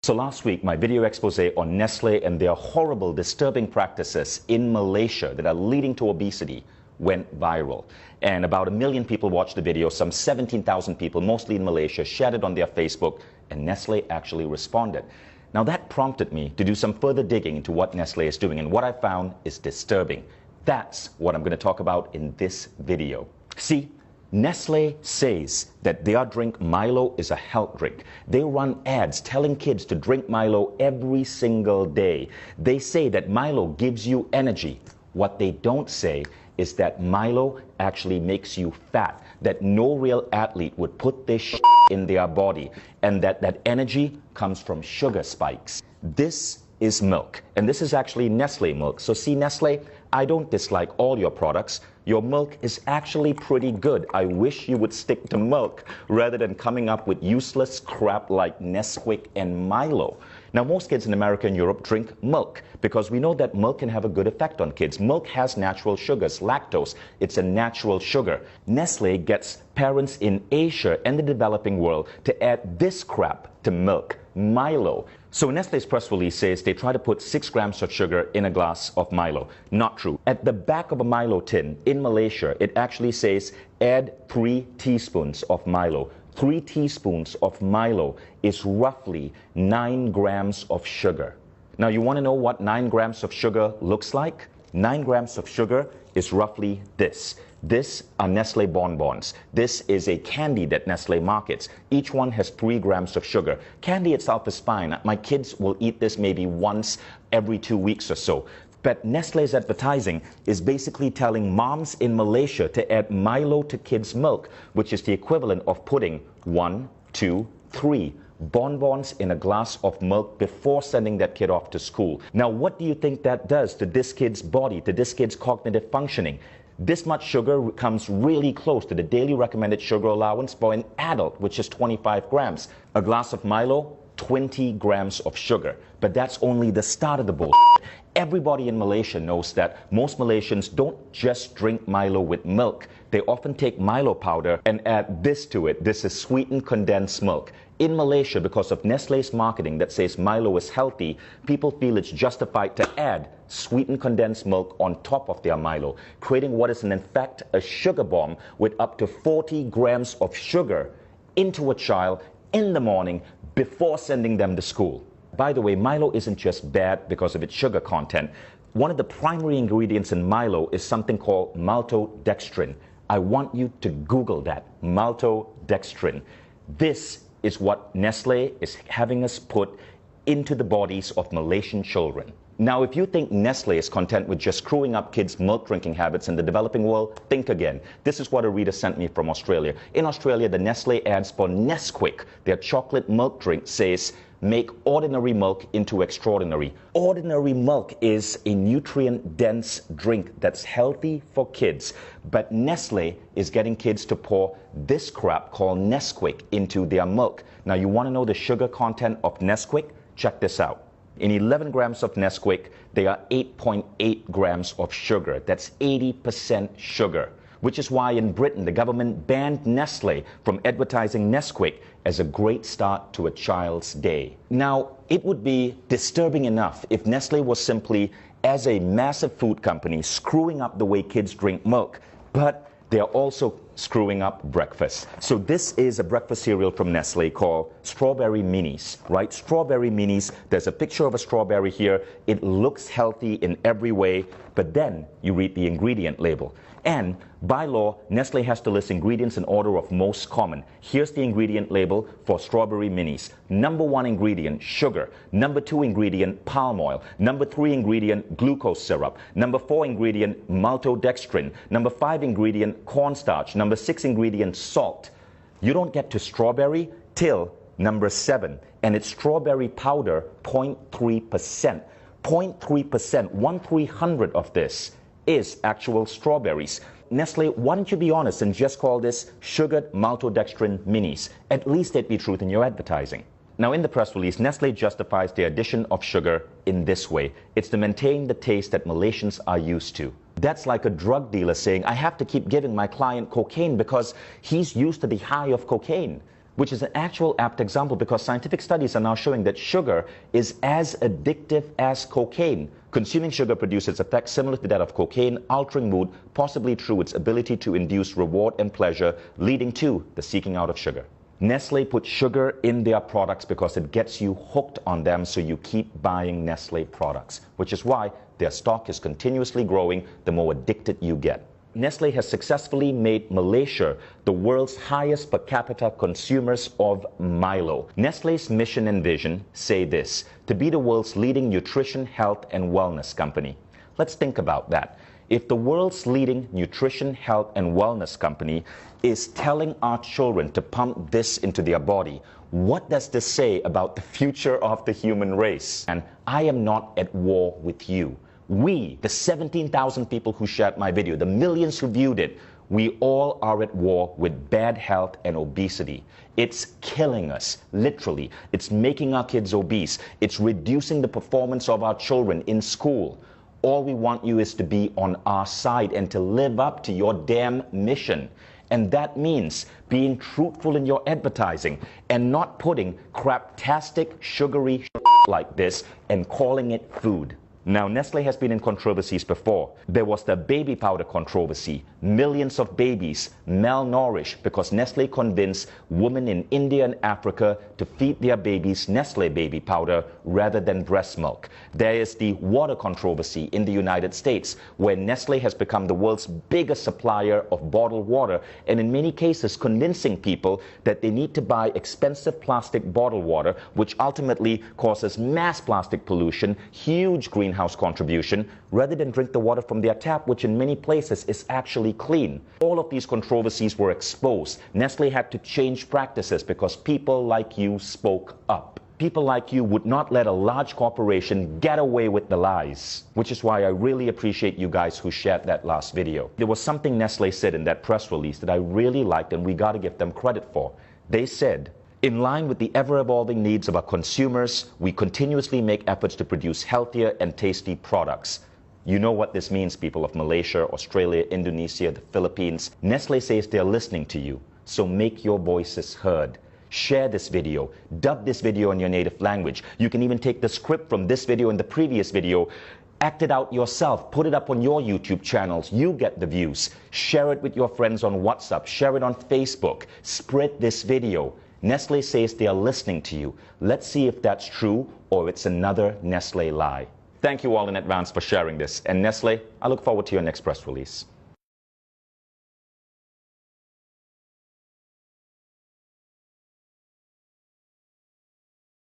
So last week, my video expose on Nestle and their horrible, disturbing practices in Malaysia that are leading to obesity went viral. And about 1 million people watched the video. Some 17,000 people, mostly in Malaysia, shared it on their Facebook, and Nestle actually responded. Now that prompted me to do some further digging into what Nestle is doing, and what I found is disturbing. That's what I'm going to talk about in this video. See, Nestle says that their drink Milo is a health drink. They run ads telling kids to drink Milo every single day. They say that Milo gives you energy. What they don't say is that Milo actually makes you fat, that no real athlete would put this in their body, and that energy comes from sugar spikes. This is milk, and this is actually Nestle milk. So see, Nestle, I don't dislike all your products. Your milk is actually pretty good. I wish you would stick to milk rather than coming up with useless crap like Nesquik and Milo. Now, most kids in America and Europe drink milk because we know that milk can have a good effect on kids. Milk has natural sugars, lactose. It's a natural sugar. Nestle gets parents in Asia and the developing world to add this crap to milk, Milo. So Nestle's press release says they try to put 6 grams of sugar in a glass of Milo. Not true. At the back of a Milo tin in Malaysia, it actually says add 3 teaspoons of Milo. 3 teaspoons of Milo is roughly 9 grams of sugar. Now you want to know what 9 grams of sugar looks like? 9 grams of sugar is roughly this. This are Nestle bonbons. This is a candy that Nestle markets. Each one has 3 grams of sugar. Candy itself is fine. My kids will eat this maybe once every 2 weeks or so. But Nestle's advertising is basically telling moms in Malaysia to add Milo to kids' milk, which is the equivalent of putting 1, 2, 3 bonbons in a glass of milk before sending that kid off to school. Now, what do you think that does to this kid's body, to this kid's cognitive functioning? This much sugar comes really close to the daily recommended sugar allowance for an adult, which is 25 grams. A glass of Milo, 20 grams of sugar. But that's only the start of the bullshit. Everybody in Malaysia knows that most Malaysians don't just drink Milo with milk. They often take Milo powder and add this to it. This is sweetened condensed milk. In Malaysia, because of Nestle's marketing that says Milo is healthy, people feel it's justified to add sweetened condensed milk on top of their Milo, creating what is in fact a sugar bomb with up to 40 grams of sugar into a child in the morning before sending them to school. By the way, Milo isn't just bad because of its sugar content. One of the primary ingredients in Milo is something called maltodextrin. I want you to Google that, maltodextrin. This is what Nestle is having us put into the bodies of Malaysian children. Now, if you think Nestle is content with just screwing up kids' milk drinking habits in the developing world, think again. This is what a reader sent me from Australia. In Australia, the Nestle ads for Nesquik, their chocolate milk drink, says, make ordinary milk into extraordinary. Ordinary milk is a nutrient-dense drink that's healthy for kids. But Nestle is getting kids to pour this crap called Nesquik into their milk. Now, you want to know the sugar content of Nesquik? Check this out. In 11 grams of Nesquik, there are 8.8 grams of sugar. That's 80% sugar, which is why in Britain, the government banned Nestle from advertising Nesquik as a great start to a child's day. Now, it would be disturbing enough if Nestle was simply, as a massive food company, screwing up the way kids drink milk, but they're also screwing up breakfast. So this is a breakfast cereal from Nestle called Strawberry Minis, right? Strawberry Minis, there's a picture of a strawberry here. It looks healthy in every way, but then you read the ingredient label. And by law, Nestle has to list ingredients in order of most common. Here's the ingredient label for Strawberry Minis. Number 1 ingredient, sugar. Number 2 ingredient, palm oil. Number 3 ingredient, glucose syrup. Number 4 ingredient, maltodextrin. Number 5 ingredient, cornstarch. Number 6 ingredient, salt. You don't get to strawberry till number 7, and it's strawberry powder, 0.3%. 0.3%, 1/300 of this is actual strawberries. Nestle, why don't you be honest and just call this sugared maltodextrin minis? At least there'd be truth in your advertising. Now, in the press release, Nestle justifies the addition of sugar in this way. It's to maintain the taste that Malaysians are used to. That's like a drug dealer saying, I have to keep giving my client cocaine because he's used to the high of cocaine. which is an actual apt example because scientific studies are now showing that sugar is as addictive as cocaine. Consuming sugar produces effects similar to that of cocaine, altering mood, possibly through its ability to induce reward and pleasure, leading to the seeking out of sugar. Nestle puts sugar in their products because it gets you hooked on them, so you keep buying Nestle products, which is why their stock is continuously growing the more addicted you get. Nestle has successfully made Malaysia the world's highest per capita consumers of Milo. Nestle's mission and vision say this: to be the world's leading nutrition, health, and wellness company. Let's think about that. If the world's leading nutrition, health, and wellness company is telling our children to pump this into their body, what does this say about the future of the human race? And I am not at war with you. We, the 17,000 people who shared my video, the millions who viewed it, we all are at war with bad health and obesity. It's killing us, literally. It's making our kids obese. It's reducing the performance of our children in school. All we want you is to be on our side and to live up to your damn mission. And that means being truthful in your advertising and not putting craptastic, sugary shit like this and calling it food. Now, Nestle has been in controversies before. There was the baby powder controversy. Millions of babies malnourished because Nestle convinced women in India and Africa to feed their babies Nestle baby powder rather than breast milk. There is the water controversy in the United States, where Nestle has become the world's biggest supplier of bottled water, and in many cases convincing people that they need to buy expensive plastic bottled water, which ultimately causes mass plastic pollution, huge greenhouse contribution, rather than drink the water from their tap, which in many places is actually clean. All of these controversies were exposed. Nestle had to change practices because people like you spoke up. People like you would not let a large corporation get away with the lies, which is why I really appreciate you guys who shared that last video. There was something Nestle said in that press release that I really liked, and we got to give them credit for. They said, "In line with the ever-evolving needs of our consumers, we continuously make efforts to produce healthier and tasty products." You know what this means, people of Malaysia, Australia, Indonesia, the Philippines. Nestle says they're listening to you, so make your voices heard. Share this video, dub this video in your native language. You can even take the script from this video and the previous video, act it out yourself, put it up on your YouTube channels. You get the views. Share it with your friends on WhatsApp, share it on Facebook, spread this video. Nestle says they are listening to you. Let's see if that's true or it's another Nestle lie. Thank you all in advance for sharing this. And Nestle, I look forward to your next press release.